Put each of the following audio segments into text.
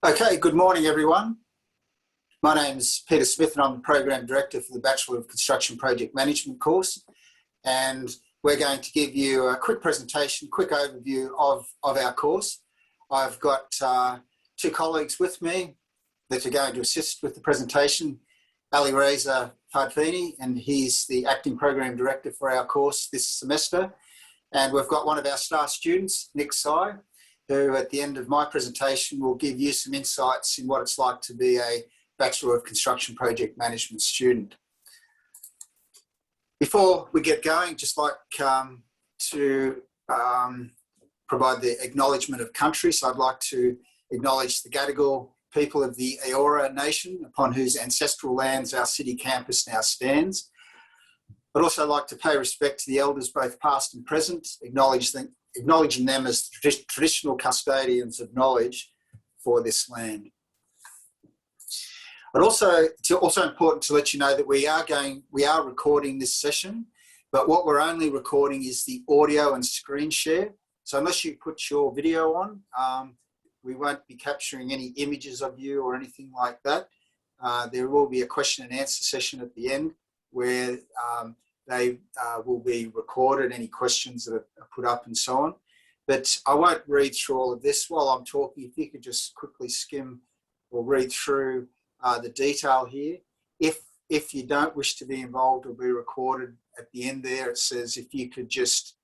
Okay, good morning everyone. My name is Peter Smith and I'm the Program Director for the Bachelor of Construction Project Management course, and we're going to give you a quick presentation, quick overview of our course. I've got two colleagues with me that are going to assist with the presentation. Ali Reza Fardfini, and he's the Acting Program Director for our course this semester. And we've got one of our star students, Nick Sy, who at the end of my presentation will give you some insights in what it's like to be a Bachelor of Construction Project Management student. Before we get going, just like to provide the acknowledgement of country. So I'd like to acknowledge the Gadigal people of the Eora Nation, upon whose ancestral lands our city campus now stands. I'd also like to pay respect to the elders, both past and present, acknowledging them as traditional custodians of knowledge for this land. It's also important to let you know that we are recording this session, but what we're only recording is the audio and screen share. So unless you put your video on, we won't be capturing any images of you or anything like that. There will be a question and answer session at the end where they will be recorded, any questions that are put up and so on. But I won't read through all of this while I'm talking. If you could just quickly skim or read through the detail here. If you don't wish to be involved or be recorded, at the end there it says if you could just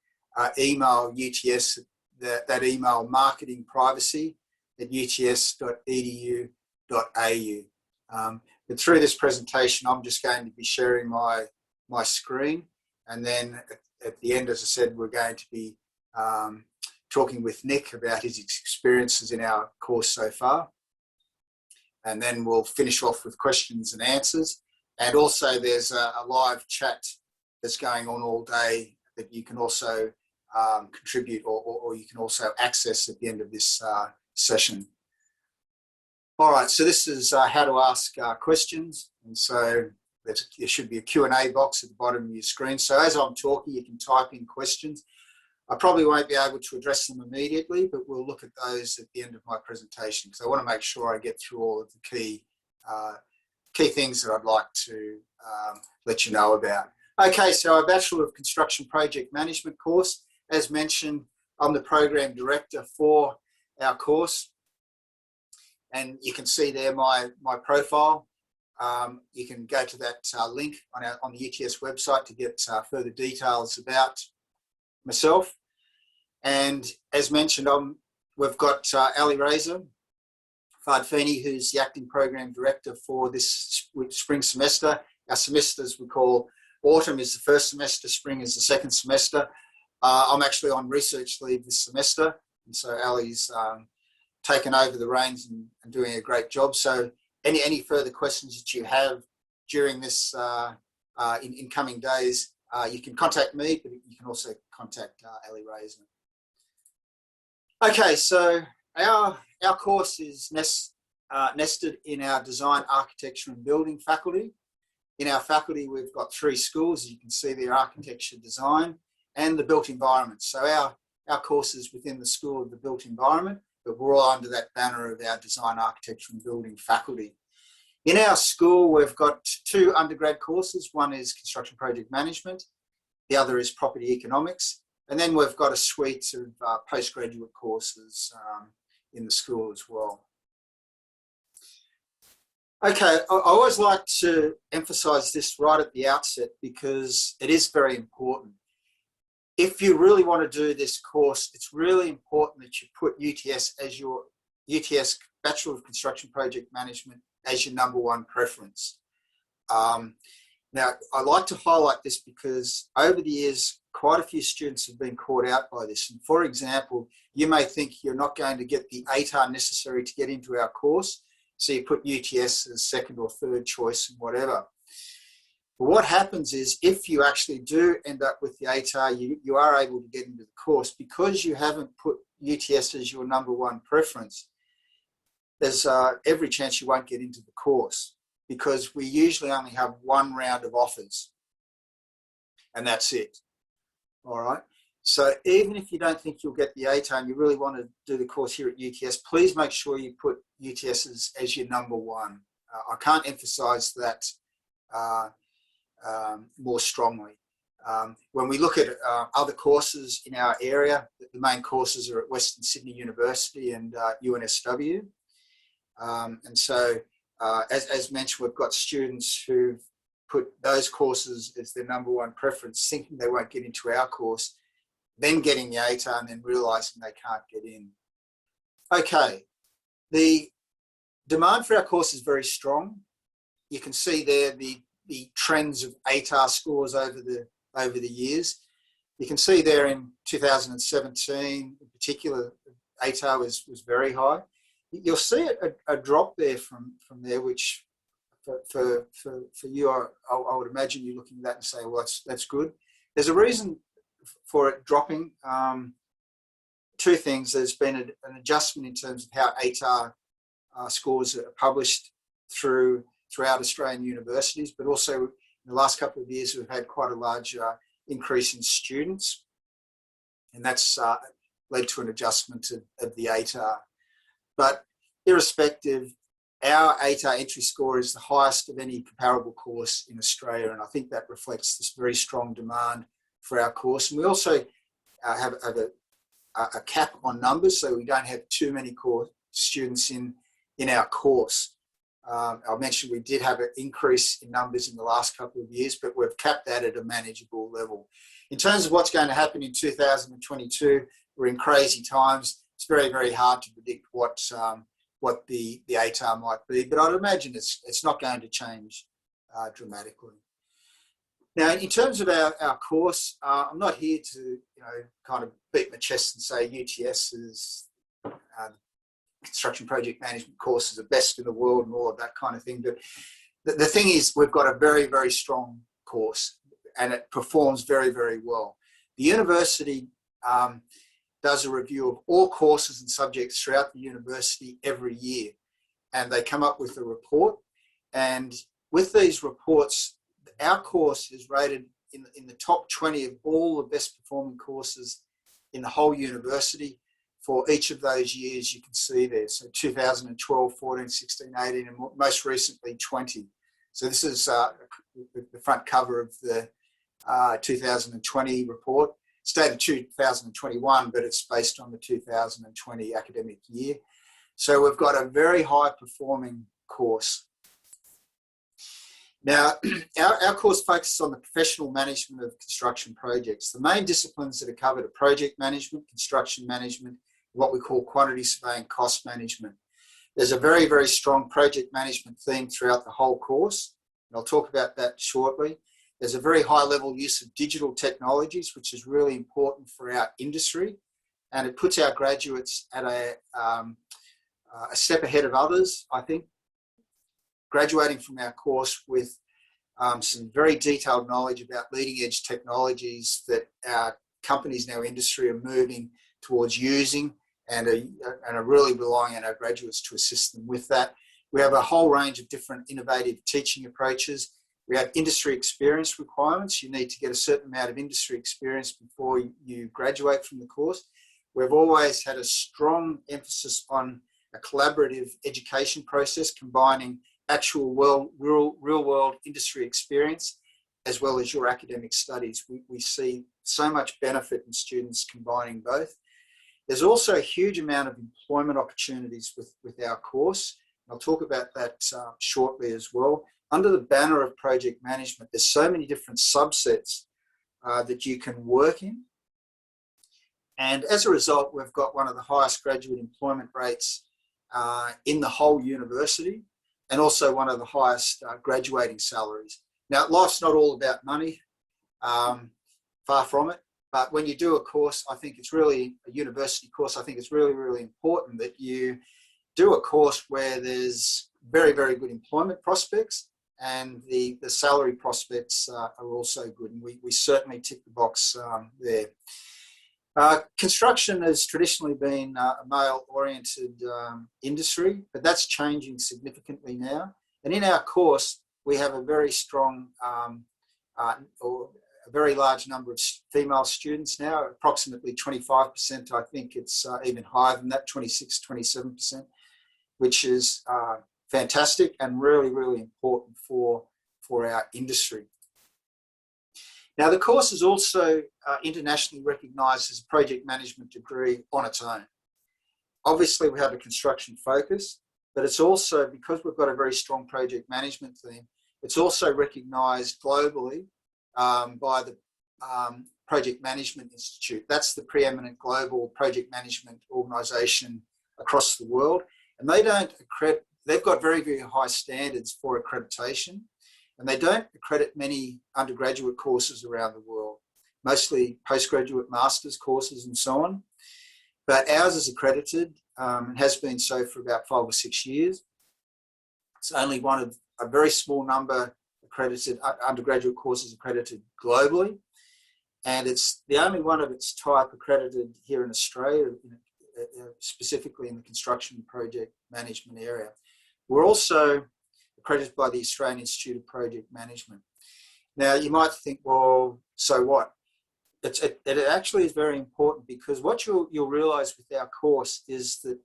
email UTS, that email marketingprivacy@uts.edu.au. But through this presentation, I'm just going to be sharing my screen, and then at the end, as I said, we're going to be talking with Nick about his experiences in our course so far, and then we'll finish off with questions and answers. And also there's a live chat that's going on all day that you can also contribute or you can also access at the end of this session. All right, so this is how to ask questions, and so there should be a Q&A box at the bottom of your screen. So as I'm talking, you can type in questions. I probably won't be able to address them immediately, but we'll look at those at the end of my presentation, because I want to make sure I get through all of the key things that I'd like to let you know about. Okay, so our Bachelor of Construction Project Management course, as mentioned, I'm the Program Director for our course, and you can see there my profile. You can go to that link on the UTS website to get further details about myself. And as mentioned, we've got Ali Reza Fardfini, who's the Acting Program Director for this spring semester. Our semesters we call autumn is the first semester, spring is the second semester. I'm actually on research leave this semester, and so Ali's taken over the reins and doing a great job. So any further questions that you have during this in coming days, you can contact me, but you can also contact Ali Reza. Okay, so our course is nested in our design, architecture and building faculty. In our faculty, we've got three schools. As you can see there, architecture, design and the built environment. So our course is within the School of the Built Environment, but we're all under that banner of our design, architecture and building faculty. In our school, we've got two undergrad courses. One is Construction Project Management, the other is Property Economics, and then we've got a suite of postgraduate courses in the school as well. Okay, I always like to emphasise this right at the outset because it is very important. If you really want to do this course, it's really important that you put UTS as your UTS Bachelor of Construction Project Management as your number one preference. Now, I like to highlight this because over the years, quite a few students have been caught out by this. And for example, you may think you're not going to get the ATAR necessary to get into our course, so you put UTS as second or third choice and whatever. But what happens is if you actually do end up with the ATAR, you are able to get into the course. Because you haven't put UTS as your number one preference, there's every chance you won't get into the course, because we usually only have one round of offers and that's it. All right. So even if you don't think you'll get the ATAR and you really want to do the course here at UTS, please make sure you put UTS as your number one. I can't emphasize that more strongly. When we look at other courses in our area, the main courses are at Western Sydney University and UNSW. And so, as mentioned, we've got students who've put those courses as their number one preference, thinking they won't get into our course, then getting the ATAR and then realising they can't get in. Okay, the demand for our course is very strong. You can see there the trends of ATAR scores over the years. You can see there in 2017, in particular, ATAR was very high. You'll see a drop there from there, which for you, I would imagine you're looking at that and say, well, that's good. There's a reason for it dropping. Two things. There's been an adjustment in terms of how ATAR scores are published throughout Australian universities, but also in the last couple of years, we've had quite a large increase in students, and that's led to an adjustment of the ATAR. But irrespective, our ATAR entry score is the highest of any comparable course in Australia, and I think that reflects this very strong demand for our course. And we also have a cap on numbers, so we don't have too many students in our course. I mentioned we did have an increase in numbers in the last couple of years, but we've capped that at a manageable level. In terms of what's going to happen in 2022, we're in crazy times. It's very, very hard to predict what the ATAR might be, but I'd imagine it's not going to change dramatically. Now, in terms of our course, I'm not here to kind of beat my chest and say UTS is construction project management course is the best in the world and all of that kind of thing. But the thing is, we've got a very, very strong course and it performs very, very well. The university does a review of all courses and subjects throughout the university every year, and they come up with a report. And with these reports, our course is rated in the top 20 of all the best performing courses in the whole university for each of those years you can see there. So 2012, 14, 16, 18, and most recently 20. So this is the front cover of the 2020 report. It's dated 2021, but it's based on the 2020 academic year. So we've got a very high performing course. Now, our course focuses on the professional management of construction projects. The main disciplines that are covered are project management, construction management, what we call quantity surveying, cost management. There's a very, very strong project management theme throughout the whole course, and I'll talk about that shortly. There's a very high level use of digital technologies, which is really important for our industry, and it puts our graduates at a step ahead of others, I think, graduating from our course with some very detailed knowledge about leading edge technologies that our companies in our industry are moving towards using and are really relying on our graduates to assist them with that. We have a whole range of different innovative teaching approaches. We have industry experience requirements. You need to get a certain amount of industry experience before you graduate from the course. We've always had a strong emphasis on a collaborative education process, combining actual real-world industry experience as well as your academic studies. We see so much benefit in students combining both. There's also a huge amount of employment opportunities with our course. I'll talk about that shortly as well. Under the banner of project management, there's so many different subsets that you can work in. And as a result, we've got one of the highest graduate employment rates in the whole university, and also one of the highest graduating salaries. Now, life's not all about money, far from it. But when you do a course, I think it's really a university course. I think it's really, really important that you do a course where there's very, very good employment prospects, and the salary prospects are also good. And we certainly tick the box there. Construction has traditionally been a male-oriented industry, but that's changing significantly now. And in our course, we have a very strong a very large number of female students now, approximately 25%. I think it's even higher than that, 26, 27%, which is fantastic and really, really important for our industry. Now, the course is also internationally recognised as a project management degree on its own. Obviously, we have a construction focus, but it's also, because we've got a very strong project management theme, it's also recognised globally by the Project Management Institute. That's the preeminent global project management organisation across the world. And they don't accredit, they've got very, very high standards for accreditation, and they don't accredit many undergraduate courses around the world, mostly postgraduate master's courses and so on. But ours is accredited and has been so for about 5 or 6 years. It's only one of a very small number accredited undergraduate courses accredited globally, and it's the only one of its type accredited here in Australia, specifically in the construction and project management area. We're also accredited by the Australian Institute of Project Management. Now, you might think, well, so what? It actually is very important, because what you'll realise with our course is that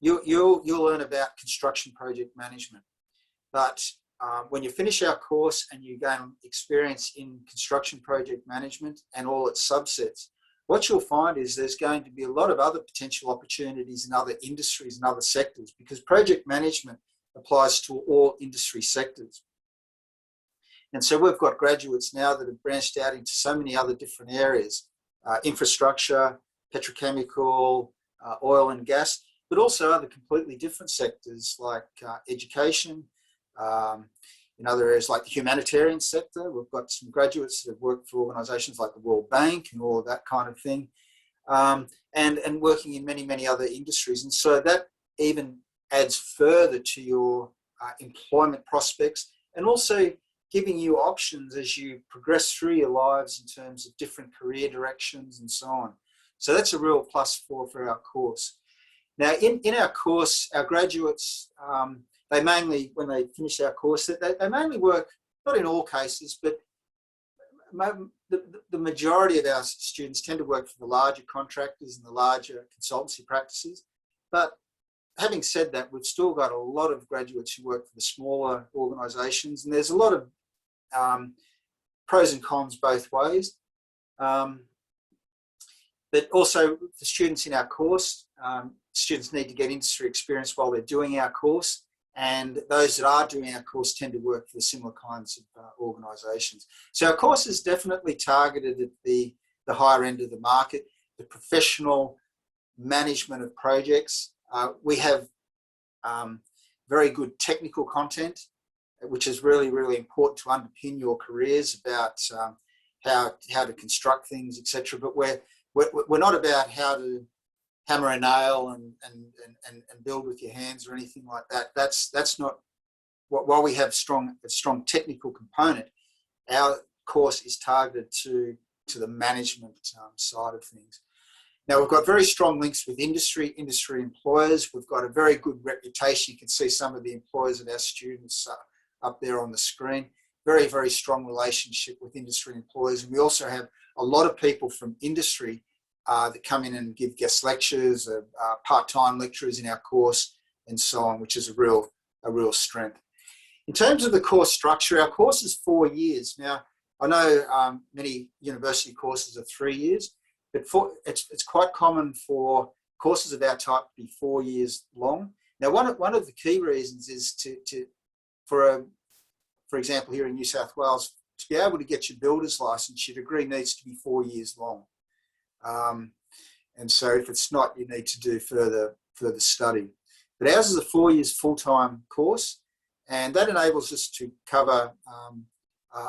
you'll learn about construction project management. But when you finish our course and you gain experience in construction project management and all its subsets, what you'll find is there's going to be a lot of other potential opportunities in other industries and other sectors, because project management applies to all industry sectors. And so we've got graduates now that have branched out into so many other different areas, infrastructure, petrochemical, oil and gas, but also other completely different sectors like education, in other areas like the humanitarian sector. We've got some graduates that have worked for organisations like the World Bank and all of that kind of thing, and working in many, many other industries. And so that even adds further to your employment prospects, and also giving you options as you progress through your lives in terms of different career directions and so on. So that's a real plus for our course. Now, in our course, our graduates, they mainly, when they finish our course, they mainly work, not in all cases, but the majority of our students tend to work for the larger contractors and the larger consultancy practices. But having said that, we've still got a lot of graduates who work for the smaller organisations, and there's a lot of pros and cons both ways. But also, the students in our course, students need to get industry experience while they're doing our course, and those that are doing our course tend to work for the similar kinds of organisations. So our course is definitely targeted at the higher end of the market, the professional management of projects. We have very good technical content, which is really, really important to underpin your careers about how to construct things, etc. But we're not about how to hammer a nail and build with your hands or anything like that. That's not while we have a strong technical component. Our course is targeted to the management side of things. Now, we've got very strong links with industry employers. We've got a very good reputation. You can see some of the employers of our students up there on the screen. Very, very strong relationship with industry employers. And we also have a lot of people from industry that come in and give guest lectures, part-time lecturers in our course, and so on, which is a real strength. In terms of the course structure, our course is 4 years. Now, I know many university courses are 3 years, but it's quite common for courses of our type to be 4 years long. Now, one of the key reasons is for example, here in New South Wales, to be able to get your builder's licence, your degree needs to be 4 years long. And so if it's not, you need to do further study. But ours is a 4 years full-time course, and that enables us to cover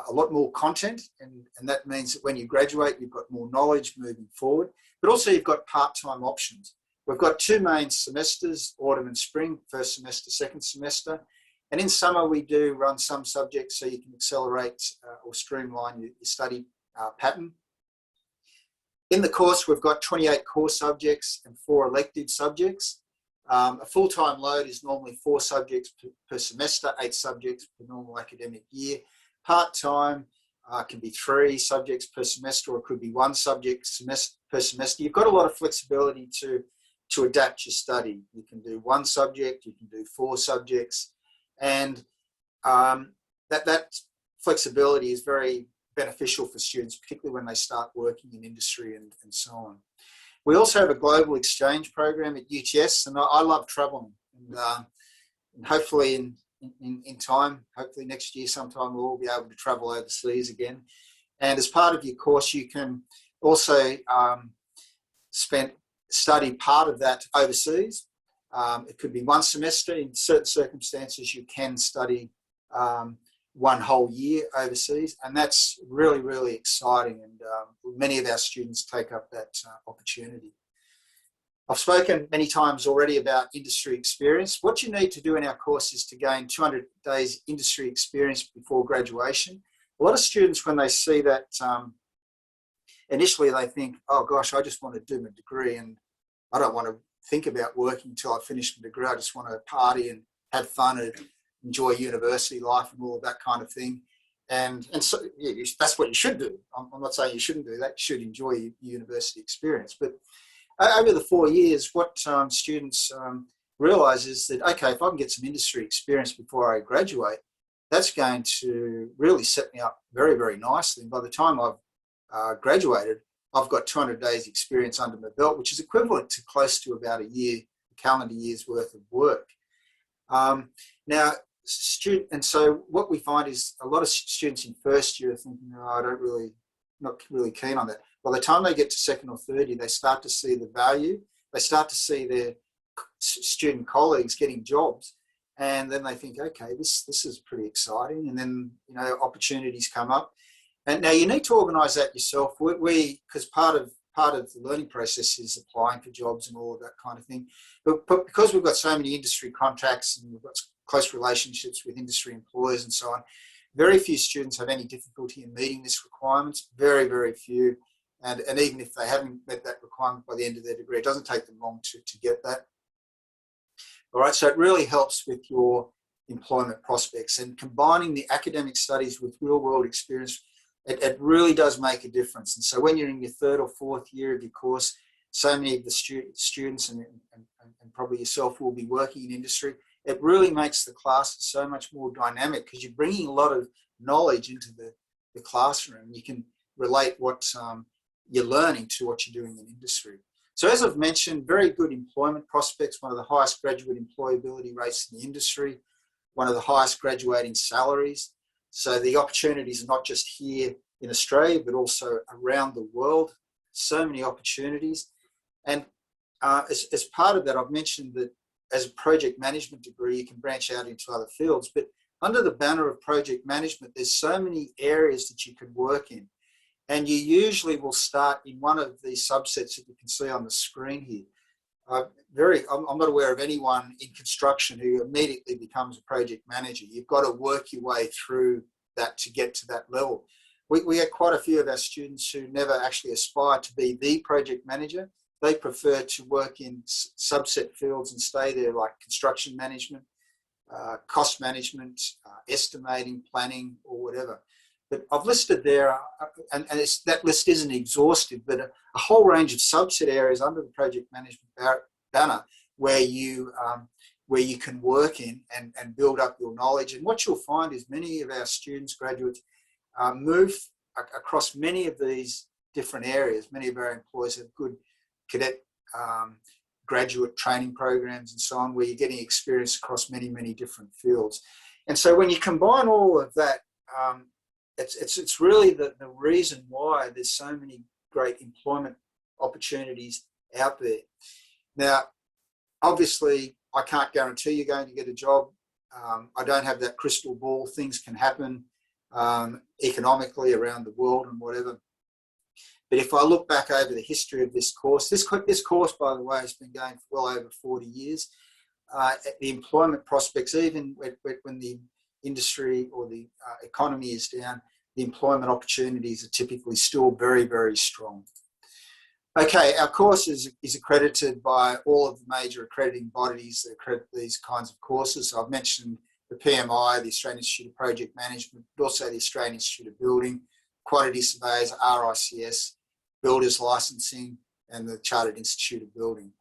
a lot more content, and that means that when you graduate, you've got more knowledge moving forward, but also you've got part-time options. We've got 2 main semesters, autumn and spring, first semester, second semester, and in summer we do run some subjects so you can accelerate or streamline your study pattern. In the course, we've got 28 core subjects and 4 elective subjects. A full-time load is normally 4 subjects per semester, 8 subjects per normal academic year. Part-time, It can be 3 subjects per semester, or it could be 1 subject per semester. You've got a lot of flexibility to adapt your study. You can do 1 subject, you can do 4 subjects, and that flexibility is very beneficial for students, particularly when they start working in industry and so on. We also have a global exchange program at UTS, and I love traveling. And hopefully in time, hopefully next year sometime, we'll all be able to travel overseas again. And as part of your course, you can also study part of that overseas. It could be 1 semester. In certain circumstances, you can study 1 whole year overseas, and that's really, really exciting, and many of our students take up that opportunity. I've spoken many times already about industry experience. What you need to do in our course is to gain 200 days industry experience before graduation. A lot of students, when they see that, initially they think, oh gosh, I just want to do my degree and I don't want to think about working until I finish my degree. I just want to party and have fun and enjoy university life and all of that kind of thing. And so yeah, that's what you should do. I'm not saying you shouldn't do that. You should enjoy your university experience. But over the 4 years, what students realise is that, okay, if I can get some industry experience before I graduate, that's going to really set me up very, very nicely. And by the time I've graduated, I've got 200 days experience under my belt, which is equivalent to close to about a calendar year's worth of work. Now, and so what we find is a lot of students in first year are thinking, oh, not really keen on that. By the time they get to second or third year, they start to see the value. They start to see their student colleagues getting jobs, and then they think, okay, this is pretty exciting. And then opportunities come up, and now you need to organise that yourself. Because part of the learning process is applying for jobs and all of that kind of thing. But because we've got so many industry contacts and we've got close relationships with industry employers and so on, very few students have any difficulty in meeting this requirement. Very, very few. And even if they haven't met that requirement by the end of their degree, it doesn't take them long to get that. All right, so it really helps with your employment prospects, and combining the academic studies with real-world experience, it really does make a difference. And so when you're in your 3rd or 4th year of your course, so many of the students and probably yourself will be working in industry. It really makes the classes so much more dynamic because you're bringing a lot of knowledge into the classroom. You can relate what you're learning to what you're doing in industry. So as I've mentioned, very good employment prospects, one of the highest graduate employability rates in the industry, one of the highest graduating salaries. So the opportunities are not just here in Australia, but also around the world. So many opportunities. And as part of that, I've mentioned that as a project management degree, you can branch out into other fields. But under the banner of project management, there's so many areas that you can work in. And you usually will start in one of these subsets that you can see on the screen here. I'm not aware of anyone in construction who immediately becomes a project manager. You've got to work your way through that to get to that level. We had quite a few of our students who never actually aspire to be the project manager. They prefer to work in subset fields and stay there, like construction management, cost management, estimating, planning, or whatever. But I've listed there, and that list isn't exhaustive, but a whole range of subset areas under the project management banner where you can work in and build up your knowledge. And what you'll find is many of our students, graduates, move across many of these different areas. Many of our employers have good cadet graduate training programs and so on, where you're getting experience across many, many different fields. And so when you combine all of that, it's really the reason why there's so many great employment opportunities out there. Now, obviously, I can't guarantee you're going to get a job. I don't have that crystal ball. Things can happen economically around the world and whatever. But if I look back over the history of this course, this course, by the way, has been going for well over 40 years. The employment prospects, even when the industry or the economy is down, the employment opportunities are typically still very, very strong. Okay, our course is accredited by all of the major accrediting bodies that accredit these kinds of courses. So I've mentioned the PMI, the Australian Institute of Project Management, but also the Australian Institute of Building, quantity surveyors, RICS, builders licensing, and the Chartered Institute of Building.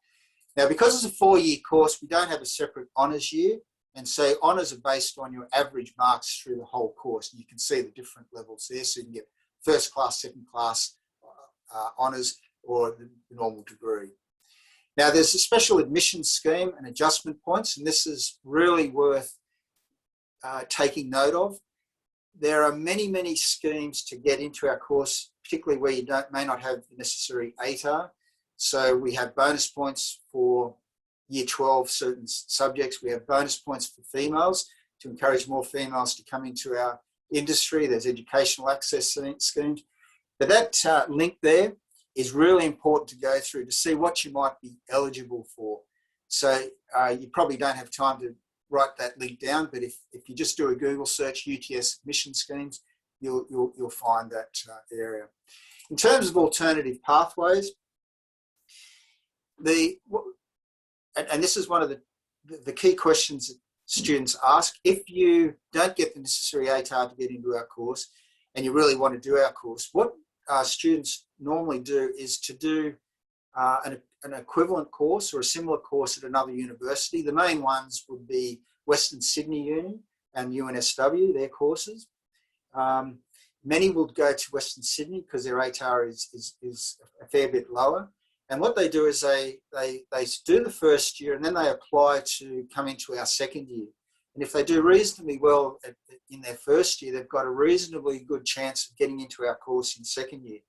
Now, because it's a 4-year course, we don't have a separate honours year. And so honours are based on your average marks through the whole course. And you can see the different levels there. So you can get first class, second class honours, or the normal degree. Now, there's a special admissions scheme and adjustment points, and this is really worth taking note of. There are many, many schemes to get into our course, particularly where you may not have the necessary ATAR. So we have bonus points for Year 12 certain subjects. We have bonus points for females to encourage more females to come into our industry. There's educational access schemes. But that link there is really important to go through to see what you might be eligible for. So you probably don't have time to write that link down, but if you just do a Google search, UTS admission schemes, you'll find that area. In terms of alternative pathways, and this is one of the key questions that students ask. If you don't get the necessary ATAR to get into our course and you really want to do our course, what students normally do is to do an equivalent course or a similar course at another university. The main ones would be Western Sydney Uni and UNSW, their courses. Many will go to Western Sydney because their ATAR is a fair bit lower. And what they do is they do the first year and then they apply to come into our second year. And if they do reasonably well in their first year, they've got a reasonably good chance of getting into our course in second year.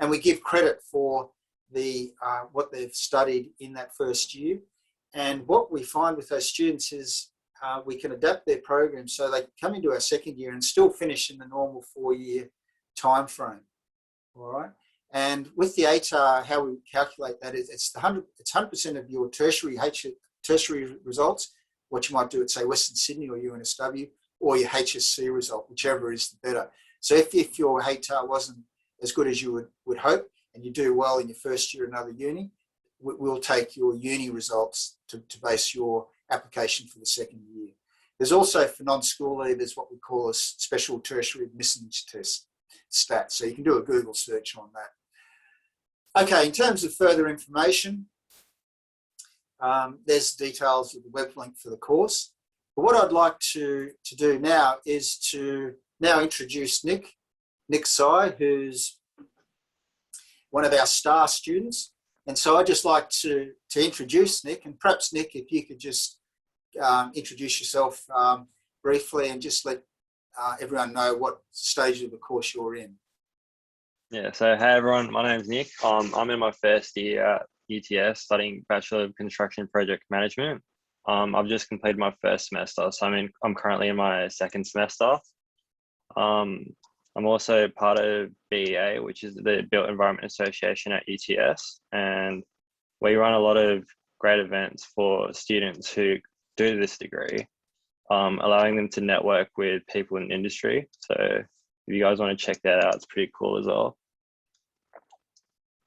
And we give credit for what they've studied in that first year. And what we find with those students is we can adapt their program so they can come into our second year and still finish in the normal 4-year time frame. All right. And with the ATAR, how we calculate that is it's 100% of your tertiary results, what you might do at, say, Western Sydney or UNSW, or your HSC result, whichever is the better. So if your ATAR wasn't as good as you would hope, and you do well in your first year at another uni, we'll take your uni results to base your application for the second year. There's also, for non-school leavers, what we call a special tertiary admissions test, STAT. So you can do a Google search on that. Okay, in terms of further information, there's details of the web link for the course. But what I'd like to do now is to introduce Nick Sy, who's one of our star students. And so I'd just like to introduce Nick, and perhaps Nick, if you could just introduce yourself briefly and just let everyone know what stage of the course you're in. Yeah, so hey everyone, my name's Nick. I'm in my first year at UTS studying Bachelor of Construction Project Management. I've just completed my first semester, so I'm currently in my second semester. I'm also part of BEA, which is the Built Environment Association at UTS, and we run a lot of great events for students who do this degree, allowing them to network with people in the industry. So if you guys want to check that out, it's pretty cool as well.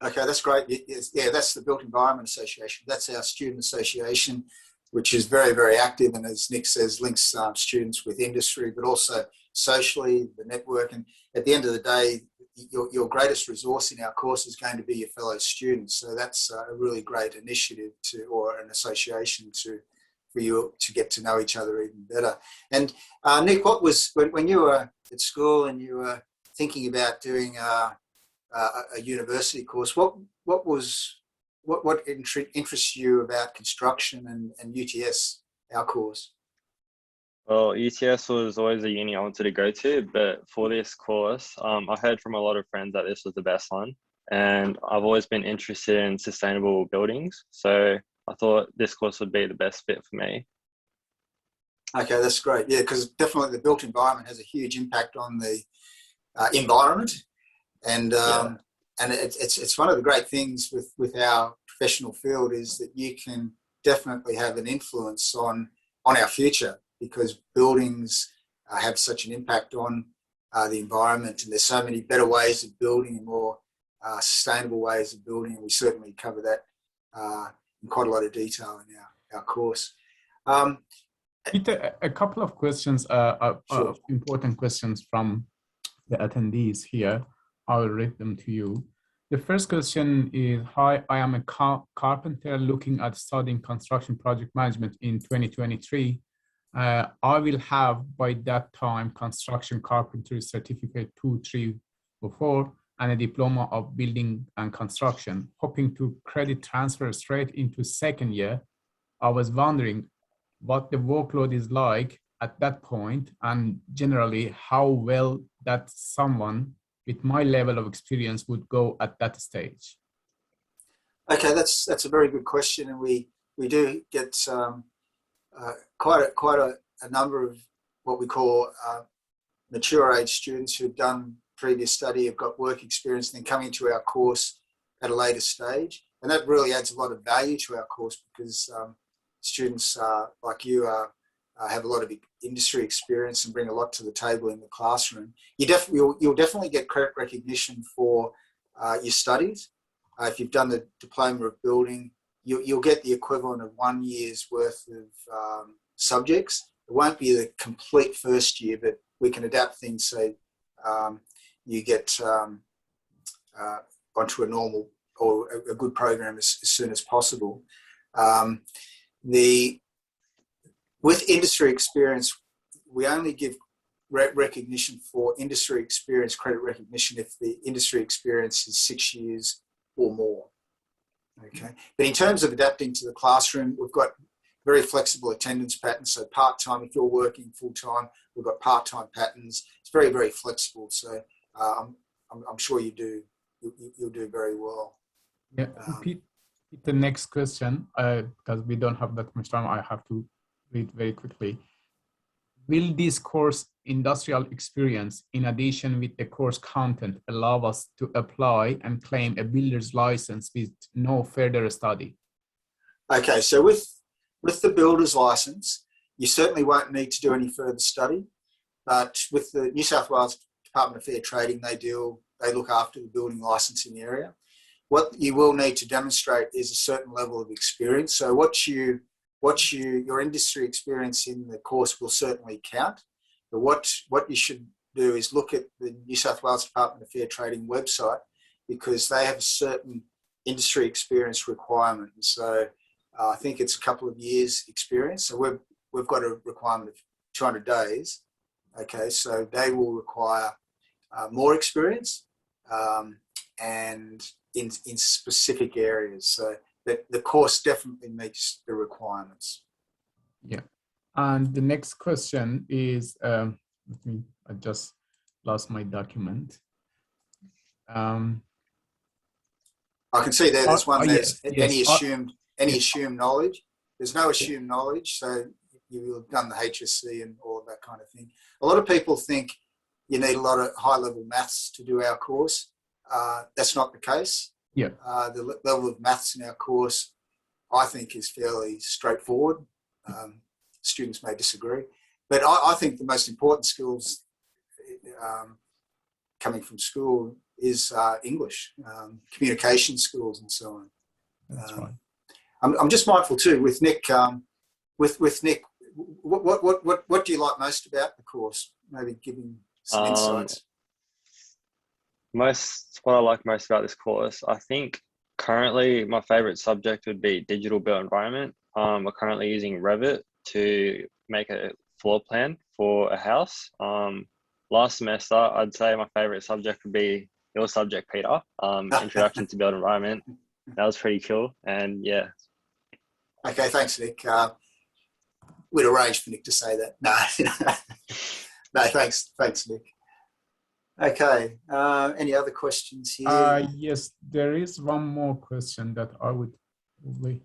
Okay, that's great. Yeah, that's the Built Environment Association. That's our student association, which is very, very active. And as Nick says, links students with industry, but also socially, the network. And at the end of the day, your greatest resource in our course is going to be your fellow students. So that's a really great initiative or an association for you to get to know each other even better. And Nick, what was, when you were at school and you were thinking about doing a university course, what interests you about construction and UTS, our course? Well, UTS was always a uni I wanted to go to, but for this course, I heard from a lot of friends that this was the best one. And I've always been interested in sustainable buildings. So I thought this course would be the best fit for me. Okay, that's great. Yeah, because definitely the built environment has a huge impact on the environment. And it's one of the great things with our professional field is that you can definitely have an influence on our future, because buildings have such an impact on the environment, and there's so many better ways of building and more sustainable ways of building, and we certainly cover that in quite a lot of detail in our course. Peter, a couple of questions, Sure. important questions from the attendees here. I'll read them to you. The first question is, hi, I am a carpenter looking at studying construction project management in 2023. I will have by that time construction carpentry certificate 2, 3, or 4 and a diploma of building and construction. Hoping to credit transfer straight into second year. I was wondering what the workload is like at that point and generally how well that someone with my level of experience would go at that stage. Okay, that's a very good question, and we do get quite a number of what we call mature age students who've done previous study, have got work experience, and then come into our course at a later stage, and that really adds a lot of value to our course because students like you have a lot of industry experience and bring a lot to the table in the classroom. You'll definitely get credit recognition for your studies. If you've done the diploma of building, you'll get the equivalent of 1 year's worth of subjects. It won't be the complete first year, but we can adapt things so you get onto a normal or a good program as soon as possible. With industry experience, we only give recognition for industry experience, credit recognition, if the industry experience is 6 years or more. Okay, but in terms of adapting to the classroom, we've got very flexible attendance patterns. So part-time, if you're working full-time, we've got part-time patterns. It's very, very flexible. So I'm sure you'll do very well. Yeah, repeat the next question because we don't have that much time. I have to read very quickly. Will this course industrial experience, in addition with the course content, allow us to apply and claim a builder's license with no further study? Okay, so with the builder's license, you certainly won't need to do any further study, but with the New South Wales Department of Fair Trading, they look after the building licensing area. What you will need to demonstrate is a certain level of experience. So your industry experience in the course will certainly count. But what you should do is look at the New South Wales Department of Fair Trading website, because they have a certain industry experience requirement. So I think it's a couple of years experience. So we've got a requirement of 200 days. Okay, so they will require more experience and in specific areas. So the course definitely meets the requirements. Yeah. And the next question is, I just lost my document. I can see there's one, there's yes. any assumed knowledge. There's no assumed knowledge, so you have done the HSC and all of that kind of thing. A lot of people think you need a lot of high-level maths to do our course. That's not the case. Yeah. The level of maths in our course, I think, is fairly straightforward. Students may disagree, but I think the most important skills coming from school is English, communication skills, and so on. That's right. I'm just mindful too with Nick. With Nick, what do you like most about the course? Maybe giving some insights. What I like most about this course, I think currently my favorite subject would be digital built environment. We're currently using Revit to make a floor plan for a house. Last semester, I'd say my favorite subject would be your subject, Peter, Introduction to Built Environment. That was pretty cool. And yeah. Okay, thanks, Nick. We'd arrange for Nick to say that. No, thanks, Nick. Okay, any other questions here? Yes, there is one more question that I would probably...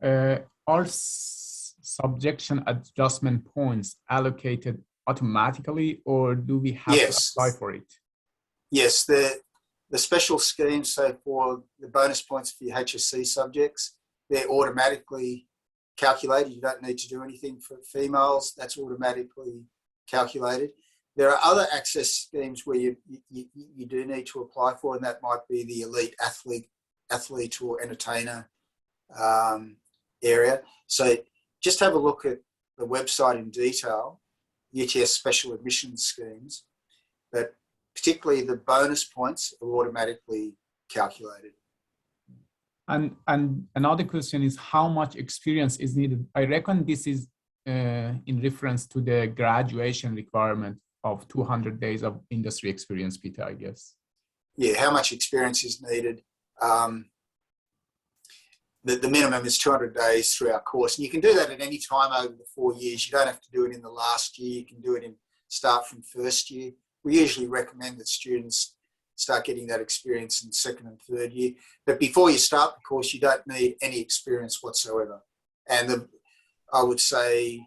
are subjection adjustment points allocated automatically, or do we have to apply for it? Yes, the special schemes, so for the bonus points for your HSC subjects, they're automatically calculated. You don't need to do anything for females. That's automatically calculated. There are other access schemes where you do need to apply for, and that might be the elite athlete or entertainer area. So just have a look at the website in detail, UTS special admissions schemes. But particularly the bonus points are automatically calculated. And another question is how much experience is needed? I reckon this is in reference to the graduation requirement of 200 days of industry experience, Peter, I guess. Yeah, how much experience is needed? The minimum is 200 days through our course. And you can do that at any time over the 4 years. You don't have to do it in the last year. You can do it start from first year. We usually recommend that students start getting that experience in second and third year. But before you start the course, you don't need any experience whatsoever. And I would say,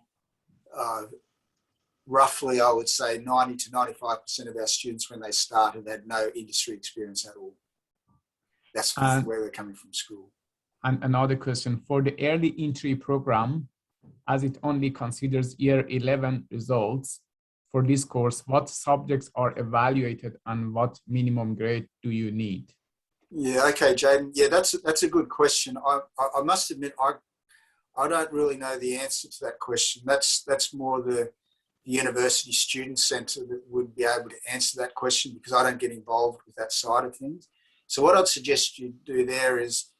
roughly, I would say 90 to 95% of our students, when they start, have had no industry experience at all. That's where they're coming from school. And another question, for the early entry program, as it only considers year 11 results, for this course, what subjects are evaluated and what minimum grade do you need? Yeah, okay, Jaden. Yeah, that's a good question. I must admit, I don't really know the answer to that question. That's more the University Student Centre that would be able to answer that question, because I don't get involved with that side of things. So what I'd suggest you do there is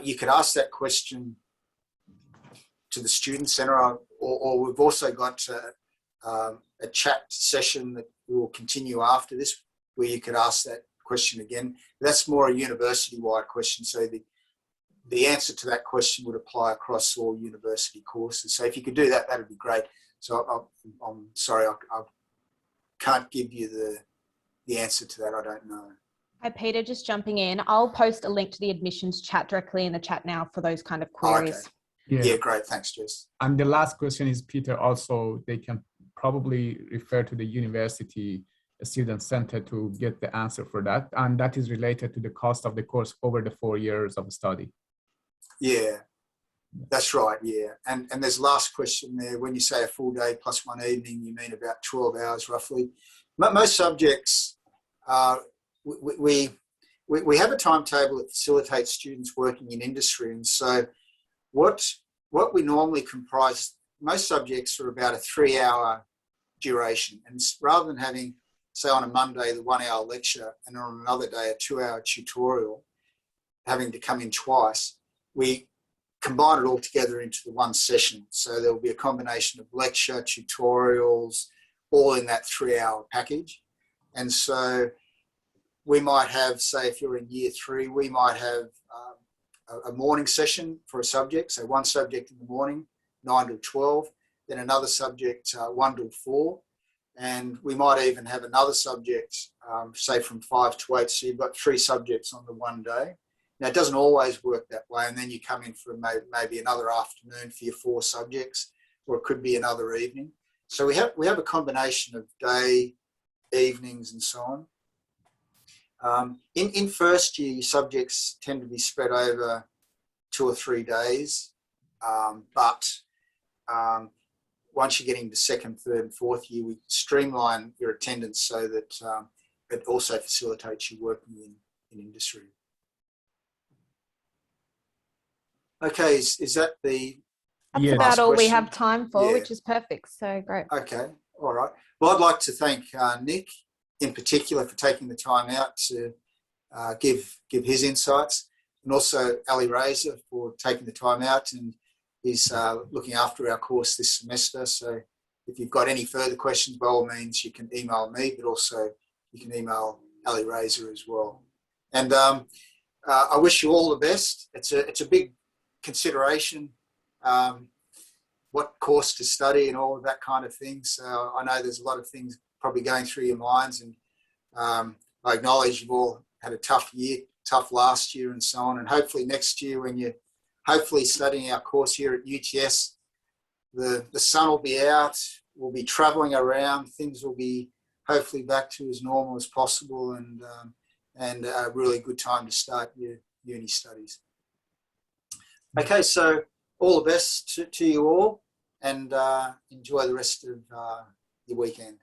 you could ask that question to the Student Centre, or we've also got a chat session that will continue after this, where you could ask that question again. That's more a university-wide question, so the answer to that question would apply across all university courses. So if you could do that, that would be great. So I'm sorry, I can't give you the answer to that. I don't know. Hi, Peter, just jumping in. I'll post a link to the admissions chat directly in the chat now for those kind of queries. Okay. Yeah, great. Thanks, Jess. And the last question is, Peter, also, they can probably refer to the University Student Center to get the answer for that. And that is related to the cost of the course over the 4 years of study. Yeah, that's right. Yeah. And there's last question there. When you say a full day plus one evening, you mean about 12 hours roughly. Most subjects, we have a timetable that facilitates students working in industry. And so what we normally comprise, most subjects are about a 3-hour duration. And rather than having, say on a Monday, the 1-hour lecture, and on another day, a 2-hour tutorial, having to come in twice, we combine it all together into the one session. So there'll be a combination of lecture, tutorials, all in that 3-hour package. And so we might have, say, if you're in year 3, we might have a morning session for a subject. So one subject in the morning, 9 till 12, then another subject, 1 till 4. And we might even have another subject, say from 5 to 8. So you've got 3 subjects on the one day. Now, it doesn't always work that way. And then you come in for maybe another afternoon for your 4 subjects, or it could be another evening. So we have a combination of day, evenings, and so on. In first year, your subjects tend to be spread over 2 or 3 days. But once you're getting to second, third, and fourth year, we streamline your attendance so that it also facilitates you working in industry. Okay, is that the... That's about all we have time for, which is perfect. So great. Okay, all right. Well, I'd like to thank Nick in particular for taking the time out to give his insights, and also Ali Razor for taking the time out, and he's looking after our course this semester. So if you've got any further questions, by all means, you can email me, but also you can email Ali Razor as well. And I wish you all the best. It's a big consideration, what course to study and all of that kind of thing. So I know there's a lot of things probably going through your minds, and I acknowledge you've all had a tough year, tough last year and so on. And hopefully next year, when you're hopefully studying our course here at UTS, the sun will be out, we'll be travelling around, things will be hopefully back to as normal as possible, and a really good time to start your uni studies. Okay, so all the best to you all, and enjoy the rest of your weekend.